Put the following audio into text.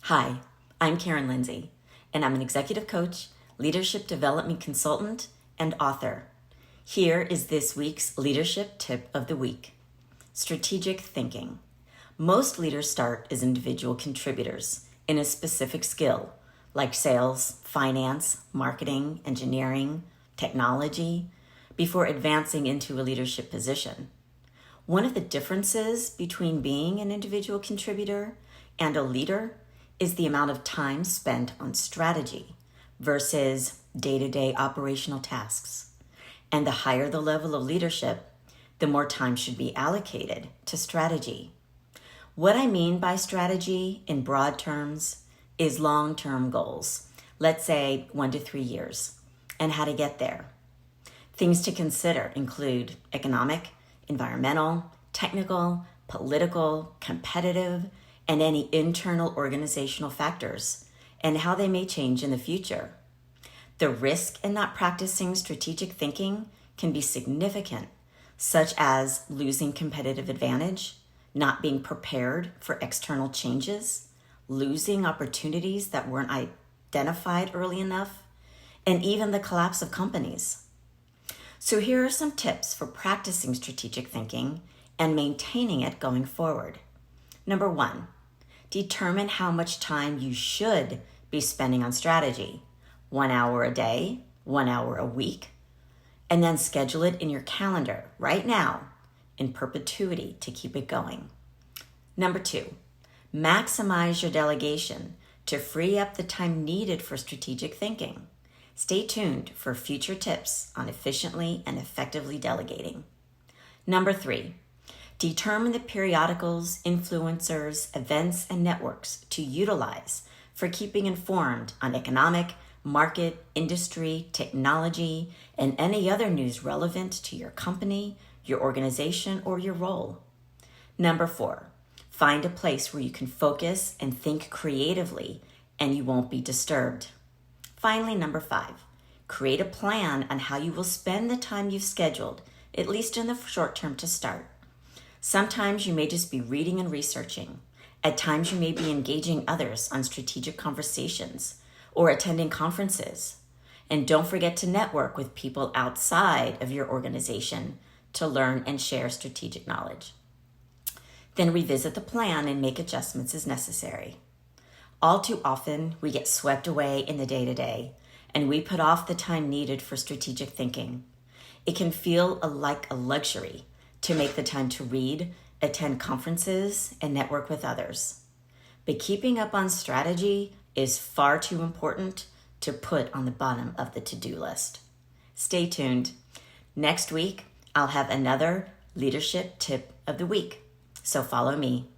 Hi, I'm Karen Lindsay, and I'm an executive coach, leadership development consultant, and author. Here is this week's leadership tip of the week. Strategic thinking. Most leaders start as individual contributors in a specific skill, like sales, finance, marketing, engineering, technology, before advancing into a leadership position. One of the differences between being an individual contributor and a leader is the amount of time spent on strategy versus day-to-day operational tasks. And the higher the level of leadership, the more time should be allocated to strategy. What I mean by strategy in broad terms is long-term goals, let's say 1 to 3 years, and how to get there. Things to consider include economic, environmental, technical, political, competitive, and any internal organizational factors, and how they may change in the future. The risk in not practicing strategic thinking can be significant, such as losing competitive advantage, not being prepared for external changes, losing opportunities that weren't identified early enough, and even the collapse of companies. So here are some tips for practicing strategic thinking and maintaining it going forward. Number 1, determine how much time you should be spending on strategy. 1 hour a day, 1 hour a week, and then schedule it in your calendar right now in perpetuity to keep it going. Number 2, maximize your delegation to free up the time needed for strategic thinking. Stay tuned for future tips on efficiently and effectively delegating. Number 3, determine the periodicals, influencers, events, and networks to utilize for keeping informed on economic, market, industry, technology, and any other news relevant to your company, your organization, or your role. Number 4, find a place where you can focus and think creatively and you won't be disturbed. Finally, number 5, create a plan on how you will spend the time you've scheduled, at least in the short term to start. Sometimes you may just be reading and researching. At times you may be engaging others on strategic conversations or attending conferences. And don't forget to network with people outside of your organization to learn and share strategic knowledge. Then revisit the plan and make adjustments as necessary. All too often, we get swept away in the day-to-day, and we put off the time needed for strategic thinking. It can feel like a luxury to make the time to read, attend conferences, and network with others. But keeping up on strategy is far too important to put on the bottom of the to-do list. Stay tuned. Next week, I'll have another leadership tip of the week. So follow me.